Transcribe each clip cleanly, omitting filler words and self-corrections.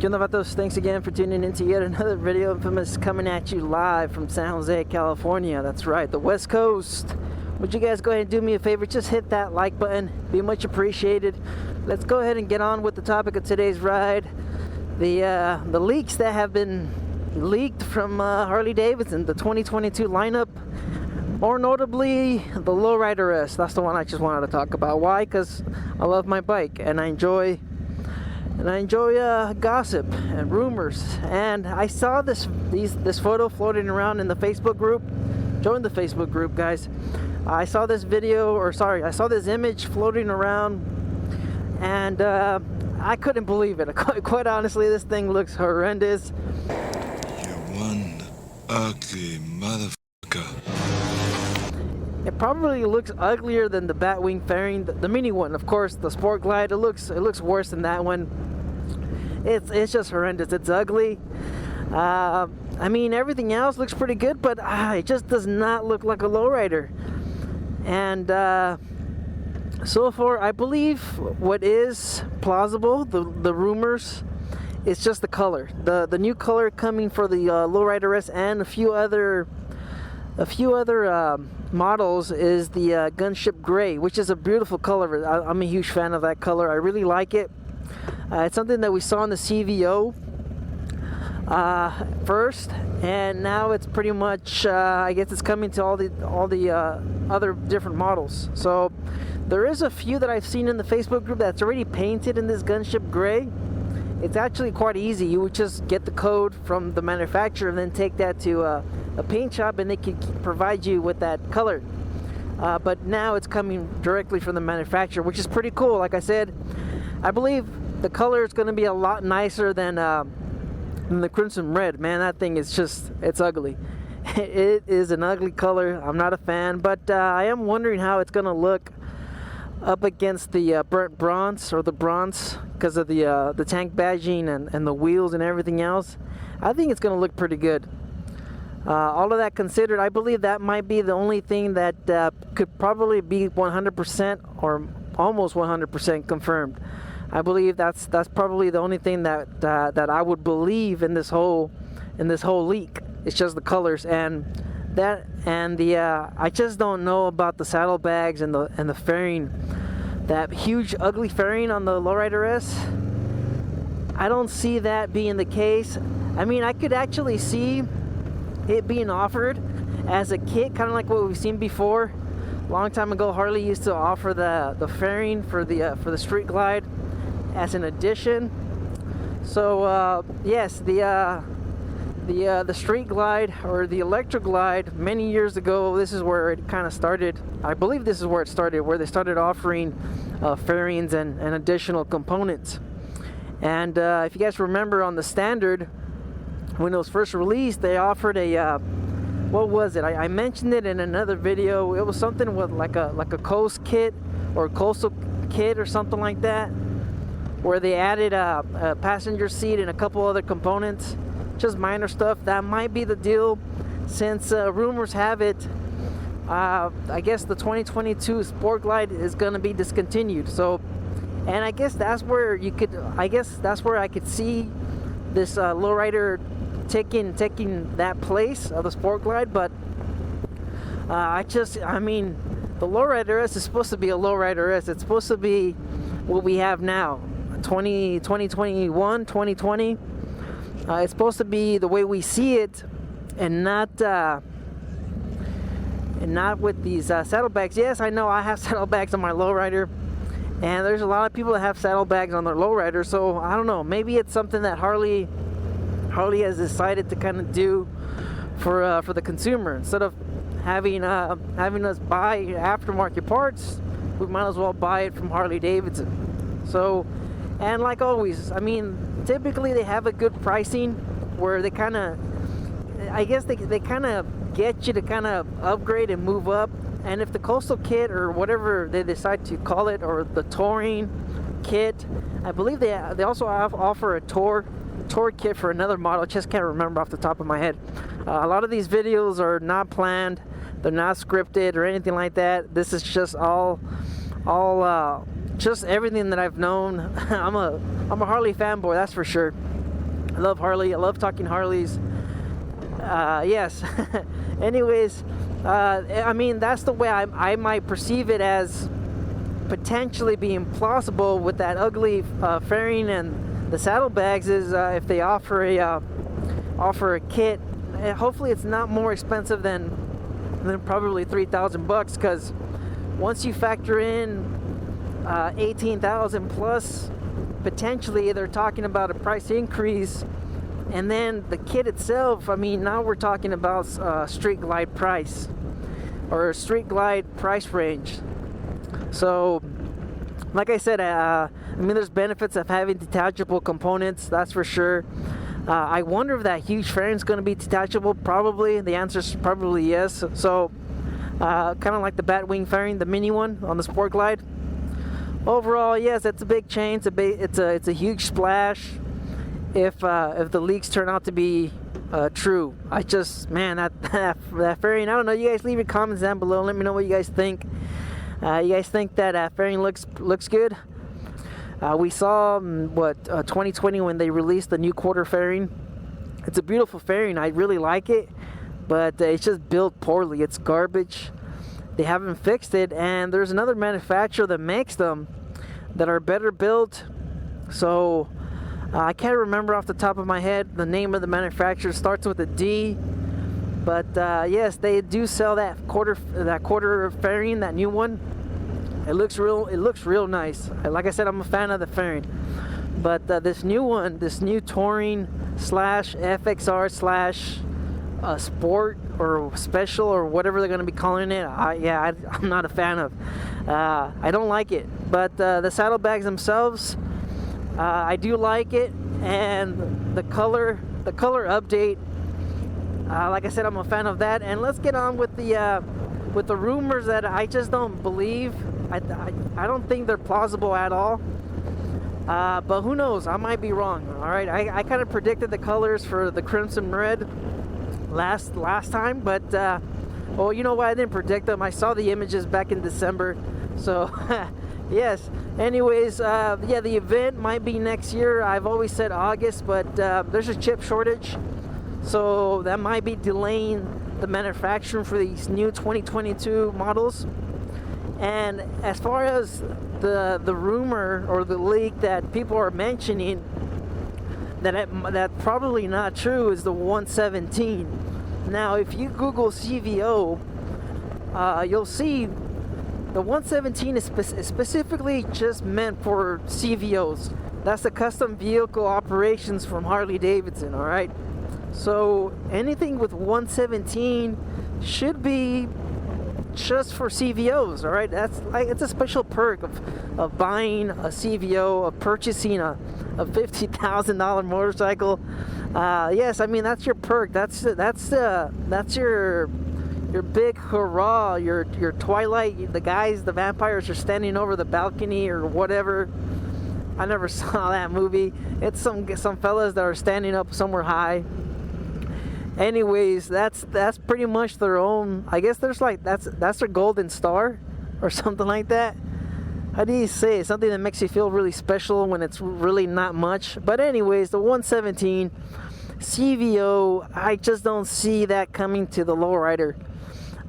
¿Qué onda, vatos? Thanks again for tuning in to yet another video. Infamous coming at you live from San Jose, California. That's right, the West Coast. Would you guys go ahead and do me a favor? Just hit that like button. Be much appreciated. Let's go ahead and get on with the topic of today's ride. The leaks that have been leaked from Harley-Davidson, the 2022 lineup. More notably, the Lowrider S. That's the one I just wanted to talk about. Why? Because I love my bike and I enjoy gossip and rumors. And I saw this photo floating around in the Facebook group. Join the Facebook group, guys. I saw this I saw this image floating around, and I couldn't believe it. Quite honestly, this thing looks horrendous. You're one ugly motherfucker. It probably looks uglier than the Batwing fairing, the mini one. Of course, the Sport Glide, it looks worse than that one. It's just horrendous. It's ugly. I mean, everything else looks pretty good, but it just does not look like a lowrider. And so far, I believe what is plausible, the rumors, it's just the color. The new color coming for the Lowrider S and a few other models is the Gunship Gray, which is a beautiful color. I'm a huge fan of that color. I really like it. It's something that we saw in the CVO first, and now it's pretty much I guess it's coming to all the other different models. So there is a few that I've seen in the Facebook group that's already painted in this Gunship Gray. It's actually quite easy. You would just get the code from the manufacturer and then take that to a paint shop, and they can provide you with that color. But now it's coming directly from the manufacturer, which is pretty cool. Like I said, I believe the color is going to be a lot nicer than the Crimson Red. Man, that thing is it's ugly. It is an ugly color. I'm not a fan, but I am wondering how it's going to look up against the burnt bronze, or the bronze, because of the tank badging and the wheels and everything else. I think it's going to look pretty good. All of that considered, I believe that might be the only thing that could probably be 100% or almost 100% confirmed. I believe that's probably the only thing that I would believe in this whole leak. It's just the colors and I just don't know about the saddlebags and the fairing. That huge ugly fairing on the Lowrider S, I don't see that being the case. I mean, I could actually see it being offered as a kit, kind of like what we've seen before. A long time ago, Harley used to offer the fairing for the Street Glide as an addition. So yes, the Street Glide, or the Electric Glide, many years ago, this is where it kind of started. I believe this is where it started, where they started offering fairings and additional components. And if you guys remember, on the Standard, when it was first released, they offered a what was it? I mentioned it in another video. It was something with like a coast kit or coastal kit or something like that, where they added a passenger seat and a couple other components, just minor stuff. That might be the deal, since rumors have it, I guess the 2022 Sport Glide is going to be discontinued. So, and I guess that's where I could see this lowrider taking that place of the Sport Glide. But I mean, the Lowrider S is supposed to be a Lowrider S. It's supposed to be what we have now, 2021, 2020. It's supposed to be the way we see it, and not with these saddlebags. Yes, I know I have saddlebags on my lowrider, and there's a lot of people that have saddlebags on their lowrider. So I don't know. Maybe it's something that Harley has decided to kind of do for the consumer. Instead of having us buy aftermarket parts, we might as well buy it from Harley-Davidson. So, and like always, I mean, typically they have a good pricing where they kind of, I guess they kind of get you to kind of upgrade and move up. And if the coastal kit, or whatever they decide to call it, or the touring kit, I believe they also offer a tour kit for another model. I just can't remember off the top of my head. A lot of these videos are not planned, they're not scripted or anything like that. This is just all just everything that I've known. I'm a Harley fanboy, that's for sure. I love Harley. I love talking Harleys. Yes. Anyways, I mean, that's the way I might perceive it, as potentially being plausible with that ugly fairing and the saddlebags, is if they offer a kit. Hopefully it's not more expensive than probably $3,000, because once you factor in 18,000 plus, potentially they're talking about a price increase. And then the kit itself, I mean, now we're talking about Street Glide price, or Street Glide price range. So, like I said, I mean, there's benefits of having detachable components, that's for sure. I wonder if that huge fairing is going to be detachable. Probably. The answer is probably yes. So, kind of like the Batwing fairing, the mini one on the Sport Glide. Overall, yes, it's a big change. It's a huge splash. If the leaks turn out to be true, I just, man, that fairing. I don't know. You guys leave your comments down below. Let me know what you guys think. You guys think that fairing looks good? We saw 2020 when they released the new quarter fairing. It's a beautiful fairing. I really like it, but it's just built poorly. It's garbage. They haven't fixed it, and there's another manufacturer that makes them that are better built. So I can't remember off the top of my head the name of the manufacturer. It starts with a D, but yes, they do sell that quarter fairing, that new one. It looks real nice. Like I said, I'm a fan of the fairing, but this new one, this new touring / FXR / sport or special or whatever they're going to be calling it, I'm not a fan of. I don't like it, but the saddlebags themselves, I do like it, and the color update, like I said, I'm a fan of that. And let's get on with the rumors that I just don't believe. I don't think they're plausible at all, but who knows, I might be wrong. All right, I kind of predicted the colors for the crimson red last time, but well, you know what, I didn't predict them. I saw the images back in December, so yes. Anyways, yeah, the event might be next year. I've always said August, but there's a chip shortage, so that might be delaying the manufacturing for these new 2022 models. And as far as the rumor or the leak that people are mentioning, that's probably not true, is the 117. Now, if you Google CVO, you'll see the 117 is specifically just meant for CVOs. That's the custom vehicle operations from Harley-Davidson. All right. So anything with 117 should be just for CVOs, all right? That's like, it's a special perk of buying a CVO, of purchasing a $50,000 motorcycle. Yes, I mean, that's your perk. That's your big hurrah, your Twilight. The vampires are standing over the balcony or whatever. I never saw that movie. It's some fellas that are standing up somewhere high. Anyways, that's pretty much their own. I guess there's like that's their golden star or something like that. How do you say it? Something that makes you feel really special when it's really not much. But anyways, the 117 CVO, I just don't see that coming to the lowrider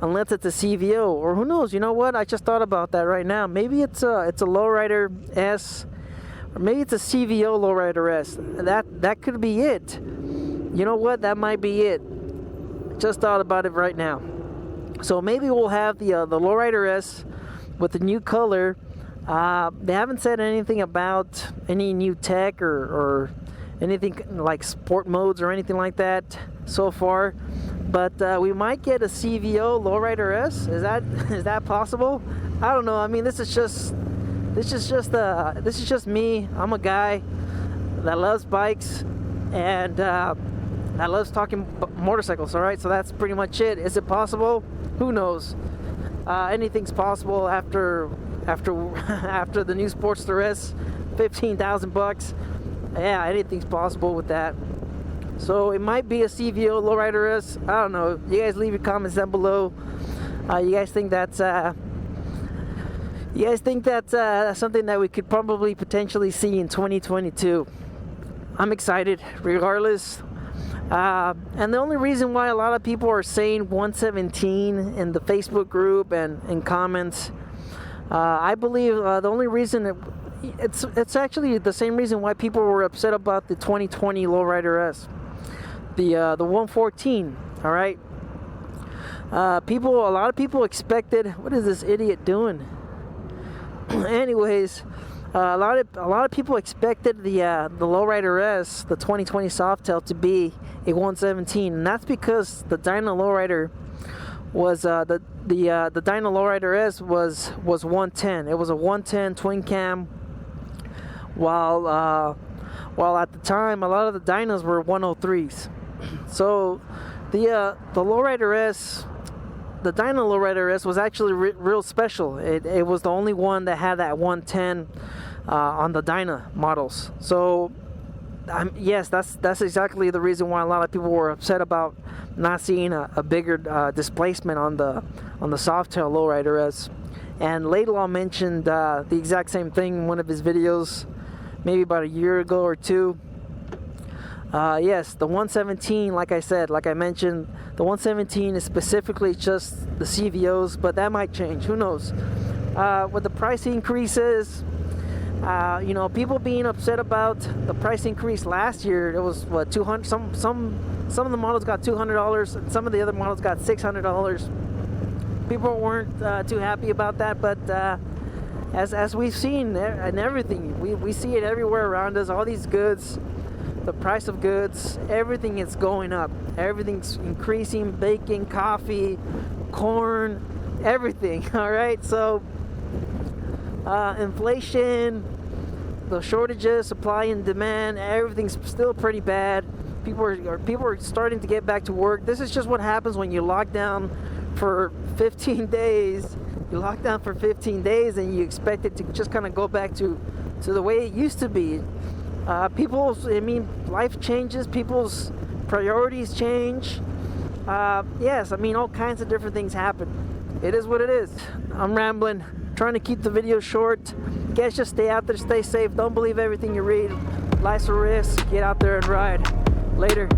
unless it's a CVO, or who knows? You know what? I just thought about that right now. Maybe it's a lowrider S, or maybe it's a CVO lowrider S. That could be it. You know what? That might be it. Just thought about it right now. So maybe we'll have the lowrider S with the new color. They haven't said anything about any new tech or anything like sport modes or anything like that so far. But we might get a CVO lowrider S. Is that possible? I don't know. I mean, this is just me. I'm a guy that loves bikes and that loves talking motorcycles. All right, so that's pretty much it. Is it possible? Who knows? Anything's possible after the new Sportster S, $15,000. Yeah, anything's possible with that. So it might be a CVO lowrider S. I don't know. You guys leave your comments down below. You guys think that's something that we could probably potentially see in 2022? I'm excited regardless. And the only reason why a lot of people are saying 117 in the Facebook group and in comments, I believe the only reason it's actually the same reason why people were upset about the 2020 Lowrider S, the 114. All right, a lot of people expected. What is this idiot doing? Anyways, a lot of people expected the Lowrider S, the 2020 Softail, to be a 117, and that's because the Dyna Lowrider was the Dyna Lowrider S was 110. It was a 110 twin cam, while at the time a lot of the Dynas were 103s. So the Lowrider S, the Dyna Lowrider S, was actually real special. It was the only one that had that 110 on the Dyna models. So yes, that's exactly the reason why a lot of people were upset about not seeing a bigger displacement on the Softail Lowrider S. And Laidlaw mentioned the exact same thing in one of his videos, maybe about a year ago or two. Yes, the 117, like I mentioned, the 117 is specifically just the CVOs, but that might change. Who knows? With the price increases, people being upset about the price increase last year. It was what, 200. Some of the models got $200, and some of the other models got $600. People weren't too happy about that, but as we've seen and everything, we see it everywhere around us. All these goods, the price of goods, everything is going up. Everything's increasing. Bacon, coffee, corn, everything. All right, so inflation, the shortages, supply and demand, everything's still pretty bad. People are starting to get back to work. This is just what happens when you lock down for 15 days. You lock down for 15 days and you expect it to just kind of go back to the way it used to be. Life changes, people's priorities change. Yes, all kinds of different things happen. It is what it is. I'm rambling, trying to keep the video short. Guys, just stay out there, stay safe. Don't believe everything you read. Life's a risk. Get out there and ride. Later.